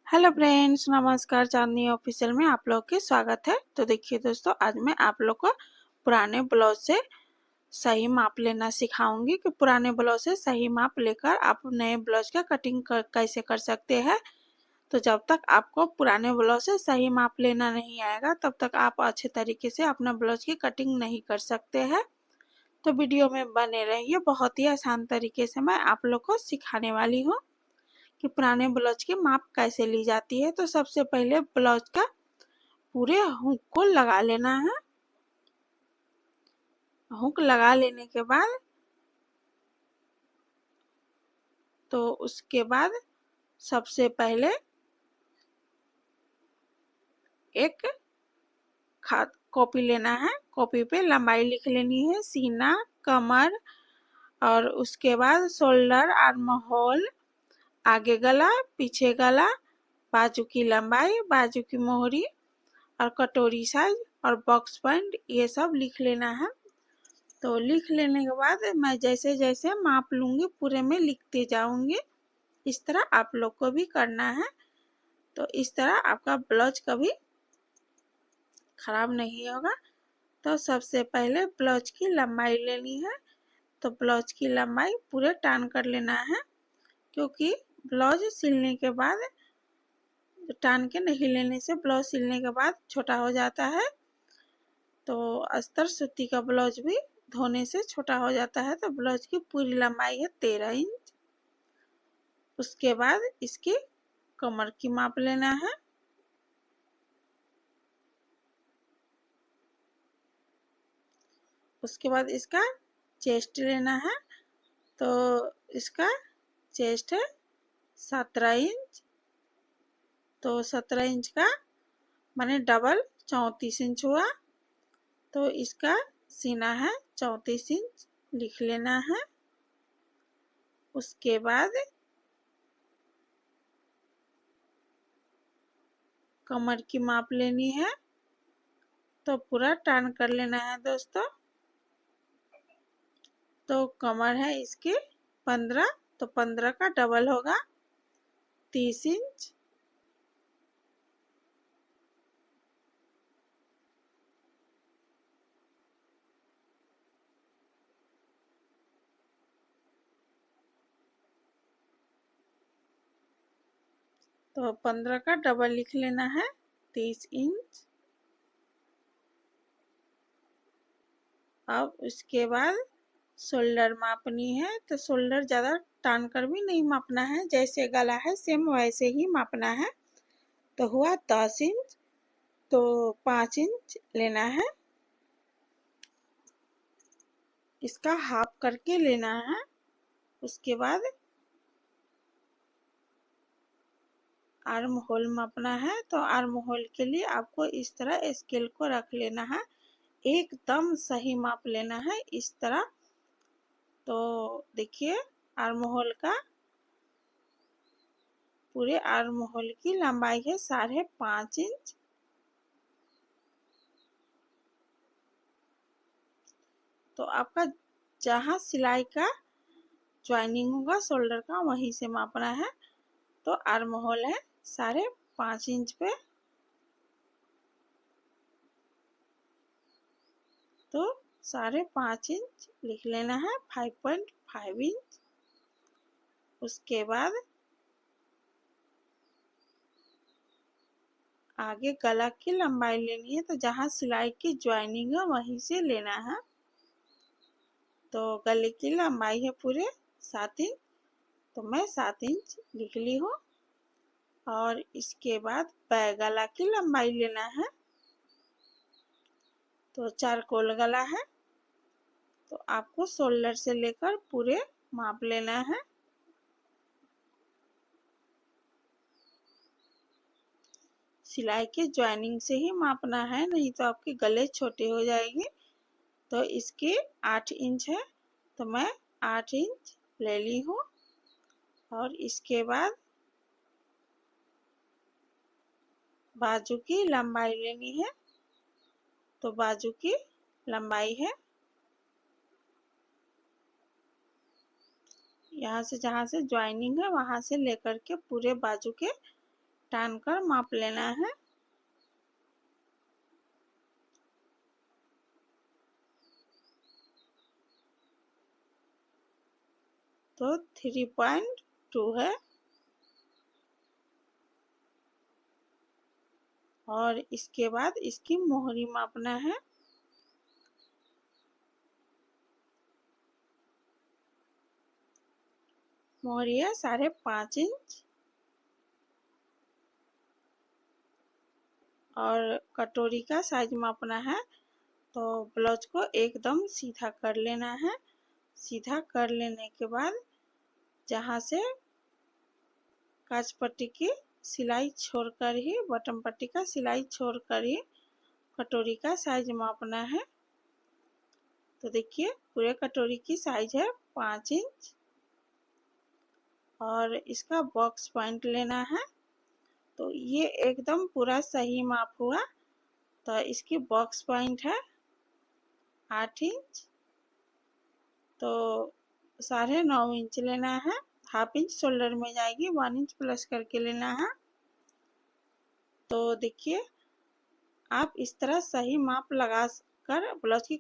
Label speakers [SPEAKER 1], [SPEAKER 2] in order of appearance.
[SPEAKER 1] Hello friends, नमस्कार। चांदनी official में आप लोग के स्वागत है। तो देखिए दोस्तों, आज मैं आप लोग को पुराने ब्लाउज से सही माप लेना सिखाऊंगी कि पुराने ब्लाउज से सही माप लेकर आप नए ब्लाउज का कटिंग कैसे कर सकते हैं। तो जब तक आपको पुराने ब्लाउज से सही माप लेना नहीं आएगा तब तक आप अच्छे तरीके से अपना ब्लाउज की कटिंग नहीं कर सकते हैं। तो वीडियो में बने रहिए, बहुत ही आसान तरीके से मैं आप लोग को सिखाने वाली हूँ कि पुराने ब्लाउज की माप कैसे ली जाती है। तो सबसे पहले ब्लाउज का पूरे हुक को लगा लेना है। हुक लगा लेने के बाद तो उसके बाद सबसे पहले एक कॉपी लेना है। कॉपी पे लंबाई लिख लेनी है, सीना, कमर और उसके बाद शोल्डर, आर्म होल, आगे गला, पीछे गला, बाजू की लंबाई, बाजू की मोहरी और कटोरी साइज और बॉक्स पॉइंट, ये सब लिख लेना है। तो लिख लेने के बाद मैं जैसे जैसे माप लूँगी पूरे में लिखते जाऊँगी। इस तरह आप लोग को भी करना है। तो इस तरह आपका ब्लाउज कभी खराब नहीं होगा। तो सबसे पहले ब्लाउज की लंबाई लेनी है। तो ब्लाउज की लंबाई पूरे टान कर लेना है, क्योंकि ब्लाउज सिलने के बाद टान के नहीं लेने से ब्लाउज सिलने के बाद छोटा हो जाता है। तो अस्तर सूती का ब्लाउज भी धोने से छोटा हो जाता है। तो ब्लाउज की पूरी लंबाई है 13 इंच। उसके बाद इसकी कमर की माप लेना है। उसके बाद इसका चेस्ट लेना है। तो इसका चेस्ट है 17 इंच। तो 17 इंच का माने डबल 34 इंच हुआ। तो इसका सीना है 34 इंच, लिख लेना है। उसके बाद कमर की माप लेनी है। तो पूरा टर्न कर लेना है दोस्तों। तो कमर है इसकी 15, तो 15 का डबल होगा 30 इंच। तो 15 का डबल लिख लेना है 30 इंच। अब उसके बाद शोल्डर मापनी है। तो शोल्डर ज़्यादा टान कर भी नहीं मापना है, जैसे गला है सेम वैसे ही मापना है। तो हुआ 10 इंच। तो 5 इंच लेना है, इसका हाफ करके लेना है। उसके बाद आर्म होल मापना है। तो आर्म होल के लिए आपको इस तरह स्केल को रख लेना है, एकदम सही माप लेना है इस तरह। तो देखिए, आर्म होल का पूरे आर्म होल की लंबाई है 5.5 इंच। तो आपका जहाँ सिलाई का ज्वाइनिंग होगा शोल्डर का वहीं से मापना है। तो आर्म होल है 5.5 इंच पे। तो 5.5 इंच लिख लेना है, 5.5 इंच। उसके बाद आगे गला की लंबाई लेनी है। तो जहाँ सिलाई की ज्वाइनिंग है वहीं से लेना है। तो गले की लंबाई है पूरे 7 इंच। तो मैं 7 इंच लिख ली हूँ। और इसके बाद बैक गला की लंबाई लेना है। तो चारकोल गला है। तो आपको शोल्डर से लेकर पूरे माप लेना है। सिलाई के ज्वाइनिंग से ही मापना है, नहीं तो आपके गले छोटे हो जाएंगे। तो इसके 8 इंच है। तो मैं 8 इंच ले ली हूँ। और इसके बाद बाजू की लंबाई लेनी है। तो बाजू की लंबाई है यहाँ से, जहाँ से ज्वाइनिंग है वहां से लेकर के पूरे बाजू के टान कर माप लेना है। तो 3.2 है। और इसके बाद इसकी मोहरी मापना है। मोहरी है 5.5 इंच। और कटोरी का साइज मापना है। तो ब्लाउज को एकदम सीधा कर लेना है। सीधा कर लेने के बाद जहाँ से काज पट्टी की सिलाई छोड़कर ही, बटन पट्टी का सिलाई छोड़कर ही कटोरी का साइज मापना है। तो देखिए पूरे कटोरी की साइज है 5 इंच। और इसका बॉक्स पॉइंट लेना है। तो ये एकदम पूरा सही माप हुआ। तो इसकी बॉक्स पॉइंट है 8 इंच। तो 9.5 इंच लेना है। हाफ इंच शोल्डर में जाएगी, 1 इंच प्लस करके लेना है। तो देखिए आप इस तरह सही माप लगा कर ब्लाउज की